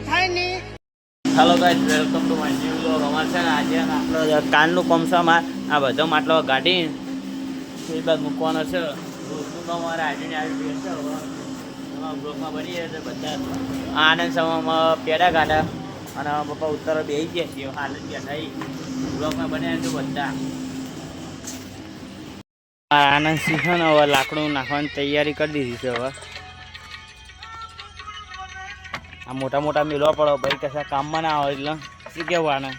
થાય નહીં. Hello guys, welcome to my new vlog. અમારે છે ને આજે આટલો કાનનું કોમ છે અમારે. આ બધો માટલો ગાડી એ બાદ મૂકવાનો છે. રોજનું કામ અમારે આવીને આવી છે. બ્લોકમાં બની જાય છે બધા. આનંદ સમયમાં પેડા કાઢા અને પપ્પા ઉત્તર બેસી ગયા છીએ. હાલ જ ગયા બ્લોકમાં બન્યા છે બધા. આનંદ સિંહ ને હવે લાકડું નાખવાની તૈયારી કરી દીધી છે. હવે આ મોટા મોટા મેળવા પડો ભાઈ, કશા કામમાં ના આવે એટલે શું કેવું આનંદ?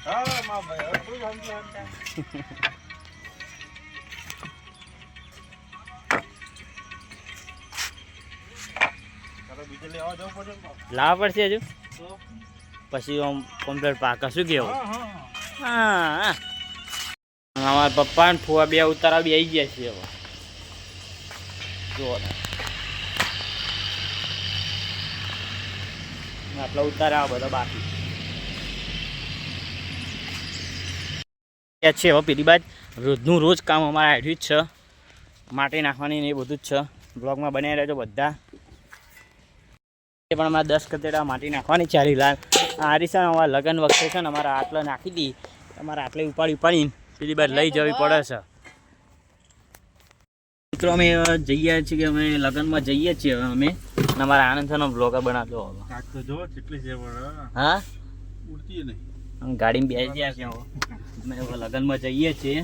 લાવવા પડશે હજુ પછી આમ કમ્પ્લીટ પાકા. શું કેવું? હા, અમારા પપ્પા ને ફુવા બે ઉતારા બી આવી ગયા છે. હવે જુઓ આટલા ઉતારા બધા બાકી છે. હવે પેલી બાદ રોજનું રોજ કામ અમારે આડ્યું જ છે. માટી નાખવાની ને એ બધું જ છે. બ્લોગમાં બનાવી રહેજો બધા. એ પણ અમારે 10 કતેડા માટી નાખવાની ચારી લાલ આ રીસા અમારા લગ્ન વખતે છે ને અમારા આટલા નાખી દી. અમારે આટલે ઉપાડીને પેલી બાદ લઈ જવી પડે છે. મિત્રો અમે જઈએ છીએ કે અમે લગ્નમાં જઈએ છીએ. હવે અમે અમારા આનંદ છે બ્લોગર બનાવતો. હા, ગાડીમાં બેસી ગયા છે. અમે લગ્નમાં જઈએ છીએ.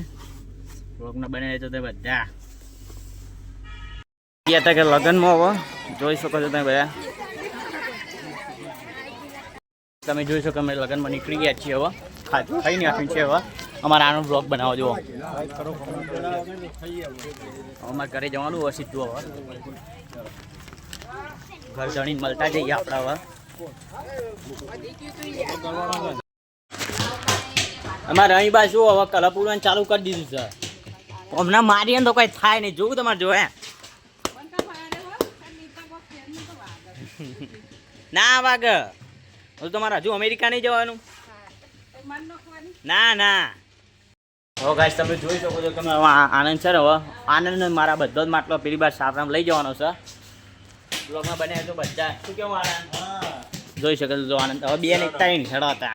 બ્લોગના બનાવે તો તે બધા હતા કે લગ્નમાં હવે જોઈ શકો છો તમે બધા. તમે જોઈ શકો અમે લગ્નમાં નીકળી ગયા છીએ. હવે ખાઈ નાખ્યું છે. હવે અમારા આનો બ્લોગ બનાવો જુઓ. અમારે ઘરે જવાનું હોય સીધું. હવે ઘર જણીને મળતા જઈએ આપણે. હવે અમારે અહીં બાજુ હવે કલર પૂરવાનું ચાલુ કરી દીધું છે. હમણાં મારીએ ને તો કઈ થાય નહીં. જોવું તમારે જો હે ના વાગ તમારે હજુ અમેરિકા નહીં જવાનું? ના ના. હવે ગાઈસ તમે જોઈ શકો છો કે આનંદ છે ને હવે આનંદ મારા બધો જ માટલો પેલી બાર સાપરામ લઈ જવાનો છે. બ્લોગમાં બન્યા તો બધા. શું કેવું આનંદ? જોઈ શકો છો આનંદ હવે બે ને 3 હેડા હતા.